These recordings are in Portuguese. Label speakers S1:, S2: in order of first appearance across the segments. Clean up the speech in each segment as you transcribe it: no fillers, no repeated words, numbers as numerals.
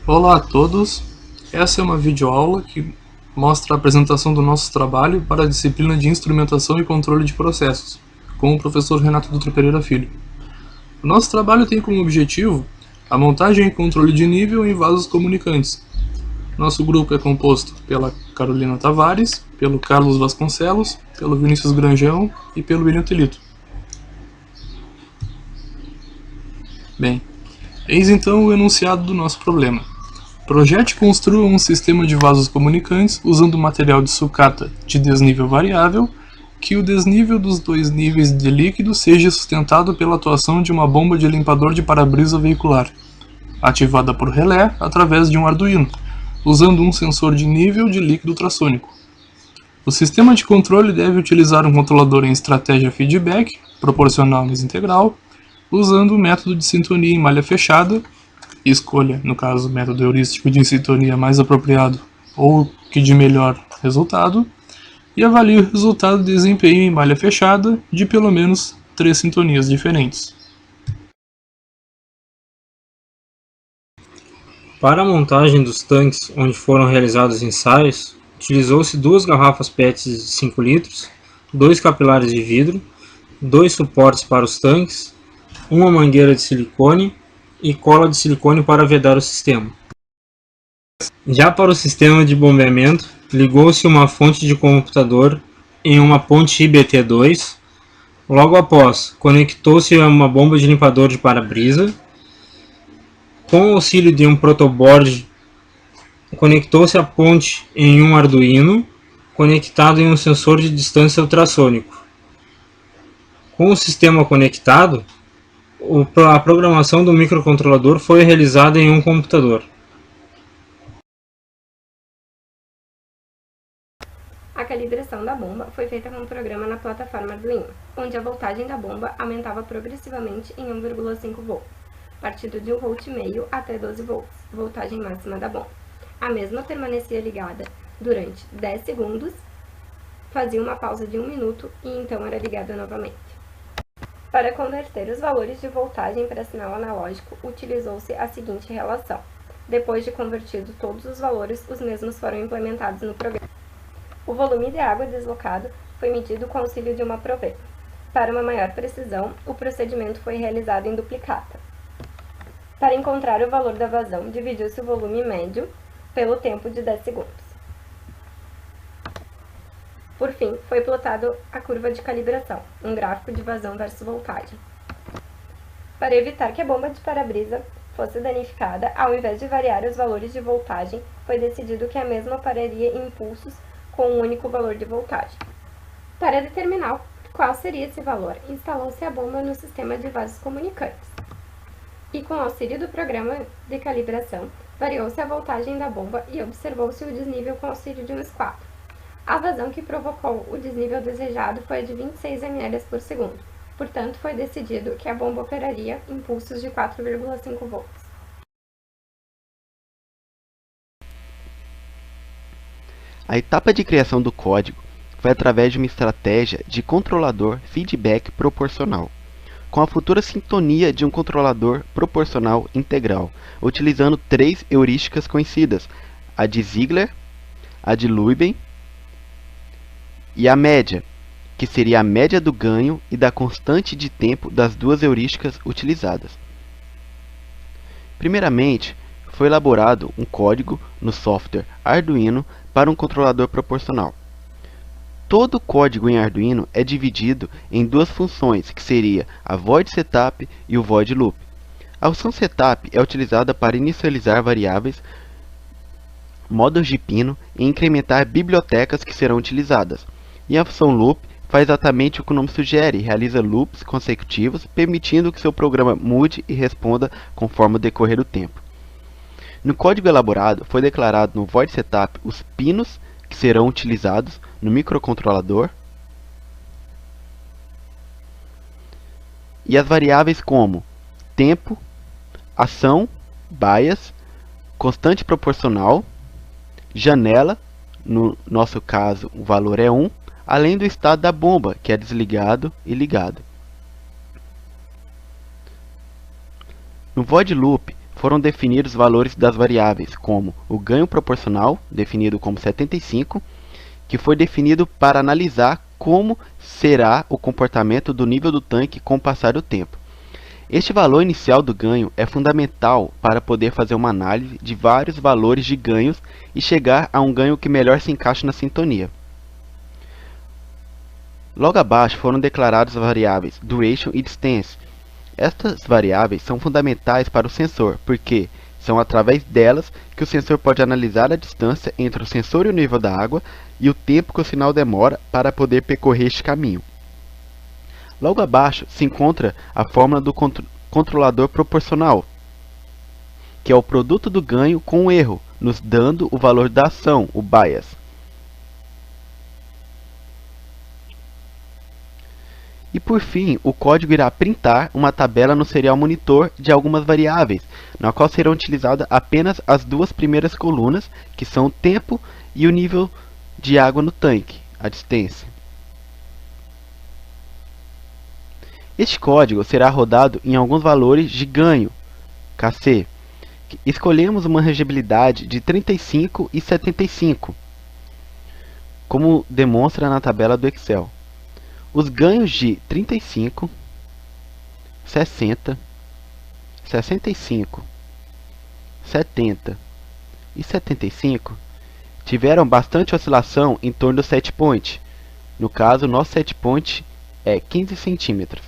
S1: Olá a todos, essa é uma videoaula que mostra a apresentação do nosso trabalho para a disciplina de Instrumentação e Controle de Processos, com o professor Renato Dutra Pereira Filho. O nosso trabalho tem como objetivo a montagem e controle de nível em vasos comunicantes. Nosso grupo é composto pela Carolina Tavares, pelo Carlos Vasconcelos, pelo Vinícius Granjão e pelo William Telito. Bem, eis então o enunciado do nosso problema. Projete e construa um sistema de vasos comunicantes usando material de sucata de desnível variável, que o desnível dos dois níveis de líquido seja sustentado pela atuação de uma bomba de limpador de para-brisa veicular, ativada por relé através de um Arduino, usando um sensor de nível de líquido ultrassônico. O sistema de controle deve utilizar um controlador em estratégia feedback, proporcional mais integral, usando o método de sintonia em malha fechada, escolha, no caso, o método heurístico de sintonia mais apropriado ou que de melhor resultado, e avalie o resultado de desempenho em malha fechada de pelo menos 3 sintonias diferentes.
S2: Para a montagem dos tanques onde foram realizados ensaios, utilizou-se 2 garrafas PET de 5 litros, 2 capilares de vidro, 2 suportes para os tanques, uma mangueira de silicone e cola de silicone para vedar o sistema. Já para o sistema de bombeamento, ligou-se uma fonte de computador em uma ponte IBT2. Logo após, conectou-se a uma bomba de limpador de para-brisa. Com o auxílio de um protoboard, conectou-se a ponte em um Arduino, conectado em um sensor de distância ultrassônico. Com o sistema conectado, a programação do microcontrolador foi realizada em um computador.
S3: A calibração da bomba foi feita com um programa na plataforma Arduino, onde a voltagem da bomba aumentava progressivamente em 1,5 volts, partindo de 1,5 V até 12 volts, voltagem máxima da bomba. A mesma permanecia ligada durante 10 segundos, fazia uma pausa de 1 minuto e então era ligada novamente. Para converter os valores de voltagem para sinal analógico, utilizou-se a seguinte relação. Depois de convertido todos os valores, os mesmos foram implementados no programa. O volume de água deslocado foi medido com auxílio de uma proveta. Para uma maior precisão, o procedimento foi realizado em duplicata. Para encontrar o valor da vazão, dividiu-se o volume médio pelo tempo de 10 segundos. Por fim, foi plotado a curva de calibração, um gráfico de vazão versus voltagem. Para evitar que a bomba de para-brisa fosse danificada, ao invés de variar os valores de voltagem, foi decidido que a mesma pararia em impulsos com um único valor de voltagem. Para determinar qual seria esse valor, instalou-se a bomba no sistema de vasos comunicantes. E com o auxílio do programa de calibração, variou-se a voltagem da bomba e observou-se o desnível com auxílio de um esquadro. A vazão que provocou o desnível desejado foi de 26 ml por segundo, portanto foi decidido que a bomba operaria impulsos de 4,5 volts.
S4: A etapa de criação do código foi através de uma estratégia de controlador feedback proporcional, com a futura sintonia de um controlador proporcional integral, utilizando 3 heurísticas conhecidas, a de Ziegler, a de Lubin e a média, que seria a média do ganho e da constante de tempo das 2 heurísticas utilizadas. Primeiramente, foi elaborado um código no software Arduino para um controlador proporcional. Todo o código em Arduino é dividido em 2 funções, que seria a void setup e o void loop. A função setup é utilizada para inicializar variáveis, módulos de pino e incrementar bibliotecas que serão utilizadas. E a função loop faz exatamente o que o nome sugere, realiza loops consecutivos, permitindo que seu programa mude e responda conforme o decorrer do tempo. No código elaborado, foi declarado no void setup os pinos que serão utilizados no microcontrolador e as variáveis como tempo, ação, bias, constante proporcional, janela, no nosso caso o valor é 1, além do estado da bomba, que é desligado e ligado. No void loop foram definidos valores das variáveis, como o ganho proporcional, definido como 75, que foi definido para analisar como será o comportamento do nível do tanque com o passar do tempo. Este valor inicial do ganho é fundamental para poder fazer uma análise de vários valores de ganhos e chegar a um ganho que melhor se encaixe na sintonia. Logo abaixo foram declaradas as variáveis duration e distance. Estas variáveis são fundamentais para o sensor, porque são através delas que o sensor pode analisar a distância entre o sensor e o nível da água e o tempo que o sinal demora para poder percorrer este caminho. Logo abaixo se encontra a fórmula do controlador proporcional, que é o produto do ganho com o erro, nos dando o valor da ação, o bias. E por fim, o código irá printar uma tabela no serial monitor de algumas variáveis, na qual serão utilizadas apenas as duas primeiras colunas, que são o tempo e o nível de água no tanque, a distância. Este código será rodado em alguns valores de ganho, KC. Escolhemos uma rangeabilidade de 35 e 75, como demonstra na tabela do Excel. Os ganhos de 35, 60, 65, 70 e 75 tiveram bastante oscilação em torno do set point. No caso, nosso set point é 15 centímetros.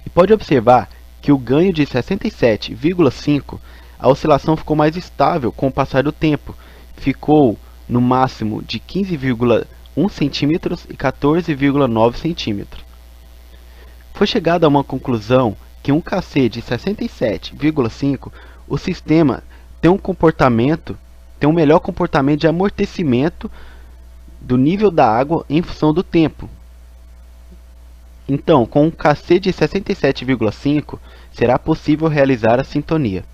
S4: E pode observar que o ganho de 67,5, a oscilação ficou mais estável com o passar do tempo. Ficou no máximo de 15,1 centímetros e 14,9 centímetros. Foi chegado a uma conclusão que um KC de 67,5, o sistema tem um melhor comportamento de amortecimento do nível da água em função do tempo. Então, com um KC de 67,5, será possível realizar a sintonia.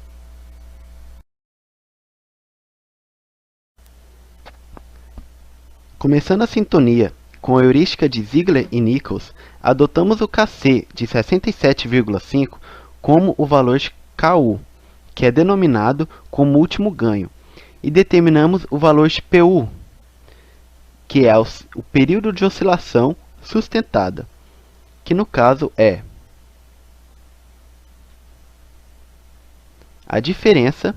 S4: Começando a sintonia com a heurística de Ziegler e Nichols, adotamos o KC de 67,5 como o valor de KU, que é denominado como último ganho, e determinamos o valor de PU, que é o período de oscilação sustentada, que no caso é a diferença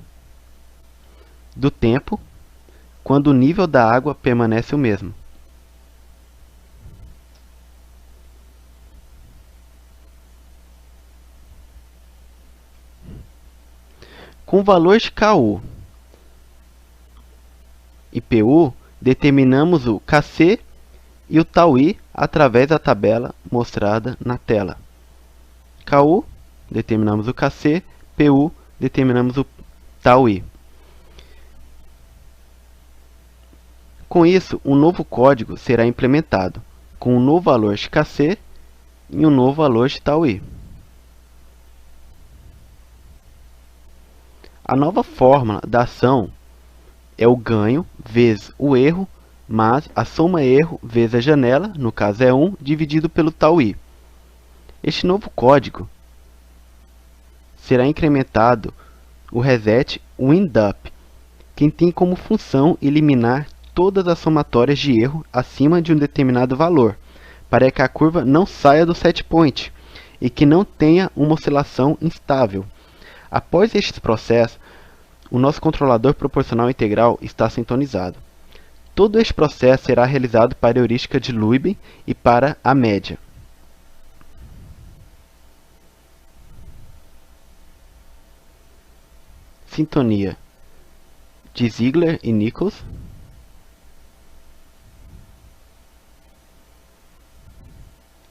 S4: do tempo quando o nível da água permanece o mesmo. Com o valor de KU e PU, determinamos o KC e o τI através da tabela mostrada na tela. KU, determinamos o KC, PU, determinamos o τI. Com isso, um novo código será implementado, com um novo valor de KC e um novo valor de τI. A nova fórmula da ação é o ganho vezes o erro, mais a soma erro vezes a janela, no caso é 1, dividido pelo τI. Este novo código será incrementado o reset windup, que tem como função eliminar todas as somatórias de erro acima de um determinado valor, para que a curva não saia do set point e que não tenha uma oscilação instável. Após este processo, o nosso controlador proporcional integral está sintonizado. Todo este processo será realizado para a heurística de Lubin e para a média. Sintonia de Ziegler e Nichols.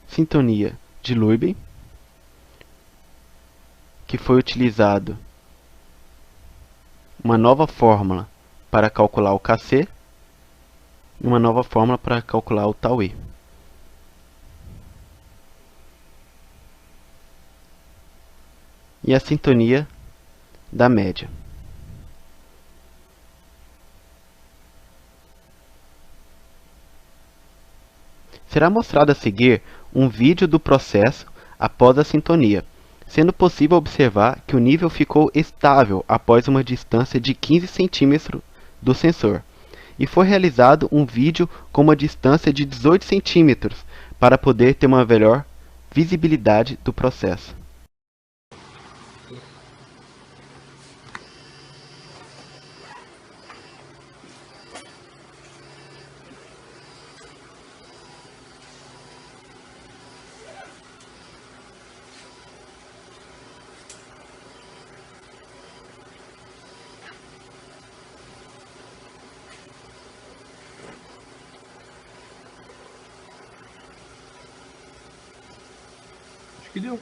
S4: Sintonia de Lubin, que foi utilizado uma nova fórmula para calcular o KC e uma nova fórmula para calcular o τI. E a sintonia da média. Será mostrado a seguir um vídeo do processo após a sintonia. sendo possível observar que o nível ficou estável após uma distância de 15 centímetros do sensor, e foi realizado um vídeo com uma distância de 18 centímetros para poder ter uma melhor visibilidade do processo.
S1: Acho que deu.